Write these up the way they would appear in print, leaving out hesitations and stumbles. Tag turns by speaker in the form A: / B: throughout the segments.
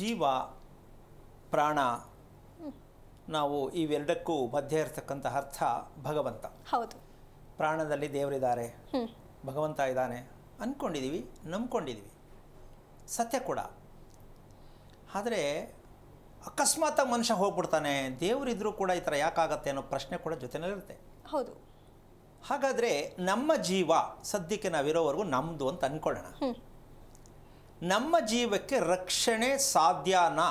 A: ಜೀವ ಪ್ರಾಣ ನಾವು ಇವೆರಡಕ್ಕೂ ಮಧ್ಯೆ ಇರತಕ್ಕಂಥ ಅರ್ಥ ಭಗವಂತ.
B: ಹೌದು.
A: ಪ್ರಾಣದಲ್ಲಿ ದೇವರಿದ್ದಾರೆ, ಭಗವಂತ ಇದ್ದಾನೆ ಅಂದ್ಕೊಂಡಿದ್ದೀವಿ, ನಂಬ್ಕೊಂಡಿದ್ದೀವಿ, ಸತ್ಯ ಕೂಡ. ಆದರೆ ಅಕಸ್ಮಾತಾಗಿ ಮನುಷ್ಯ ಹೋಗ್ಬಿಡ್ತಾನೆ, ದೇವರಿದ್ರೂ ಕೂಡ ಈ ಥರ ಯಾಕಾಗತ್ತೆ ಅನ್ನೋ ಪ್ರಶ್ನೆ ಕೂಡ ಜೊತೆನಲ್ಲಿರುತ್ತೆ.
B: ಹೌದು.
A: ಹಾಗಾದರೆ ನಮ್ಮ ಜೀವ ಸದ್ಯಕ್ಕೆ ನಾವಿರೋವರೆಗೂ ನಮ್ಮದು ಅಂತ ಅಂದ್ಕೊಳ್ಳೋಣ. ನಮ್ಮ ಜೀವಕ್ಕೆ ರಕ್ಷಣೆ ಸಾಧ್ಯನಾ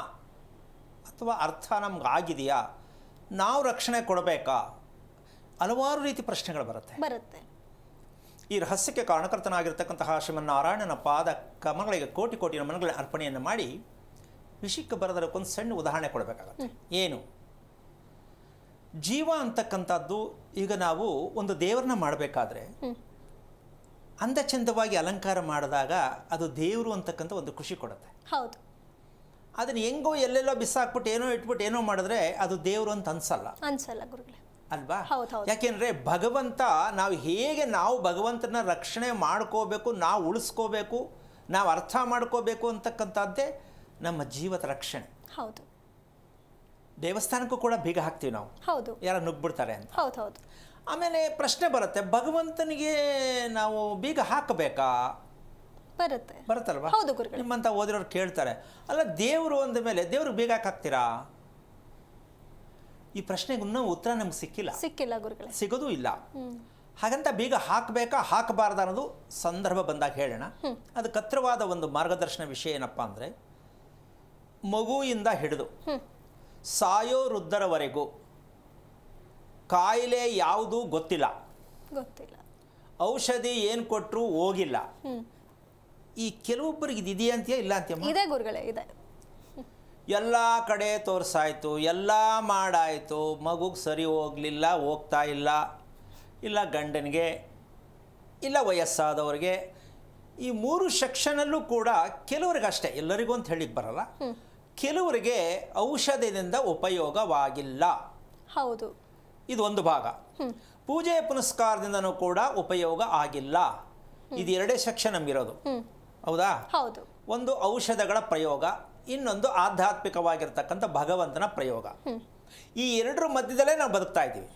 A: ಅಥವಾ ಅರ್ಥ ನಮ್ಗೆ ಆಗಿದೆಯಾ, ನಾವು ರಕ್ಷಣೆ ಕೊಡಬೇಕಾ, ಹಲವಾರು ರೀತಿ ಪ್ರಶ್ನೆಗಳು ಬರುತ್ತೆ. ಈ ರಹಸ್ಯಕ್ಕೆ ಕಾರಣಕರ್ತನಾಗಿರ್ತಕ್ಕಂತಹ ಶ್ರೀಮನ್ನಾರಾಯಣನ ಪಾದ ಕಮಗಳಿಗೆ ಕೋಟಿ ಕೋಟಿ ನಮನಗಳ ಅರ್ಪಣೆಯನ್ನು ಮಾಡಿ ವಿಷಯಕ್ಕೆ ಬರೋದಕ್ಕೊಂದು ಸಣ್ಣ ಉದಾಹರಣೆ ಕೊಡಬೇಕಾಗತ್ತೆ. ಏನು? ಜೀವ ಅಂತಕ್ಕಂಥದ್ದು, ಈಗ ನಾವು ಒಂದು ದೇವರನ್ನ ಮಾಡಬೇಕಾದ್ರೆ ಅಂದ ಚಂದವಾಗಿ ಅಲಂಕಾರ ಮಾಡಿದಾಗ ಅದು ದೇವರು ಅಂತಕ್ಕಂಥ ಒಂದು ಖುಷಿ ಕೊಡುತ್ತೆ.
B: ಹೌದು.
A: ಅದನ್ನು ಹೆಂಗೋ ಎಲ್ಲೆಲ್ಲೋ ಬಿಸಾಕ್ಬಿಟ್ಟು ಏನೋ ಇಟ್ಬಿಟ್ಟು ಏನೋ ಮಾಡಿದ್ರೆ ಅದು ದೇವರು ಅಂತ
B: ಅನ್ಸಲ್ಲ ಗುರುಗಳೇ,
A: ಅಲ್ವಾ?
B: ಹೌದು.
A: ಯಾಕೆಂದರೆ ಭಗವಂತ ನಾವು ಭಗವಂತನ ರಕ್ಷಣೆ ಮಾಡ್ಕೋಬೇಕು, ನಾವು ಉಳಿಸ್ಕೋಬೇಕು, ನಾವು ಅರ್ಥ ಮಾಡ್ಕೋಬೇಕು ಅಂತಕ್ಕಂಥದ್ದೇ ನಮ್ಮ ಜೀವದ ರಕ್ಷಣೆ.
B: ಹೌದು.
A: ದೇವಸ್ಥಾನಕ್ಕೂ ಕೂಡ ಬೀಗ ಹಾಕ್ತೀವಿ ನಾವು,
B: ಹೌದು,
A: ಯಾರು ನುಗ್ಬಿಡ್ತಾರೆ ಅಂತ.
B: ಹೌದು.
A: ಆಮೇಲೆ ಪ್ರಶ್ನೆ ಬರುತ್ತೆ, ಭಗವಂತನಿಗೆ ನಾವು ಬೀಗ ಹಾಕಬೇಕಾ? ಬರುತ್ತಲ್ವಾ?
B: ಹೌದು ಗುರುಗಳೇ.
A: ನಿಮ್ಮಂತ ಓದಿರೋರು ಕೇಳ್ತಾರೆ, ಅಲ್ಲ ದೇವರು ಅಂದ ಮೇಲೆ ದೇವ್ರಿಗೆ ಬೀಗ ಹಾಕ್ತೀರಾ? ಈ ಪ್ರಶ್ನೆಗೆ ಇನ್ನೂ ಉತ್ತರ ನಮ್ಗೆ ಸಿಕ್ಕಿಲ್ಲ
B: ಗುರುಗಳೇ,
A: ಸಿಗೋದೂ ಇಲ್ಲ. ಹಾಗಂತ ಬೀಗ ಹಾಕಬೇಕಾ ಹಾಕಬಾರ್ದ ಅನ್ನೋದು ಸಂದರ್ಭ ಬಂದಾಗ ಹೇಳೋಣ. ಅದಕ್ಕೆ ಹತ್ರವಾದ ಒಂದು ಮಾರ್ಗದರ್ಶನ ವಿಷಯ ಏನಪ್ಪ ಅಂದರೆ, ಮಗುವಿಂದ ಹಿಡಿದು ಸಾಯೋ ವೃದ್ಧರವರೆಗೂ ಕಾಯಿಲೆ ಯಾವುದು ಗೊತ್ತಿಲ್ಲ, ಔಷಧಿ ಏನು ಕೊಟ್ಟರು ಹೋಗಿಲ್ಲ. ಈ ಕೆಲವೊಬ್ಬರಿಗೆ ಇದು ಇದೆಯಾ ಅಂತೀಯ, ಇಲ್ಲ ಅಂತೀಯಮ್ಮ?
B: ಇದೆ ಗುರುಗಳೇ, ಇದೆ.
A: ಎಲ್ಲ ಕಡೆ ತೋರಿಸಾಯ್ತು, ಎಲ್ಲ ಮಾಡಾಯಿತು, ಮಗುಗೆ ಸರಿ ಹೋಗಲಿಲ್ಲ, ಹೋಗ್ತಾ ಇಲ್ಲ ಗಂಡನಿಗೆ, ಇಲ್ಲ ವಯಸ್ಸಾದವ್ರಿಗೆ. ಈ 3 ಸೆಕ್ಷನಲ್ಲೂ ಕೂಡ ಕೆಲವರಿಗೆ ಅಷ್ಟೇ, ಎಲ್ಲರಿಗೂ ಅಂತ ಹೇಳಿಕ್ಕೆ ಬರಲ್ಲ, ಕೆಲವರಿಗೆ ಔಷಧದಿಂದ ಉಪಯೋಗವಾಗಿಲ್ಲ.
B: ಹೌದು.
A: ಇದು ಒಂದು ಭಾಗ. ಪೂಜೆ ಪುನಸ್ಕಾರದಿಂದನೂ ಕೂಡ ಉಪಯೋಗ ಆಗಿಲ್ಲ. ಇದು 2 ಸೆಕ್ಷನ್ ನಮಗಿರೋದು, ಹೌದಾ?
B: ಹೌದು.
A: ಒಂದು ಔಷಧಗಳ ಪ್ರಯೋಗ, ಇನ್ನೊಂದು ಆಧ್ಯಾತ್ಮಿಕವಾಗಿರ್ತಕ್ಕಂಥ ಭಗವಂತನ ಪ್ರಯೋಗ. ಈ 2 ಮಧ್ಯದಲ್ಲೇ ನಾವು ಬದುಕ್ತಾ ಇದ್ದೀವಿ.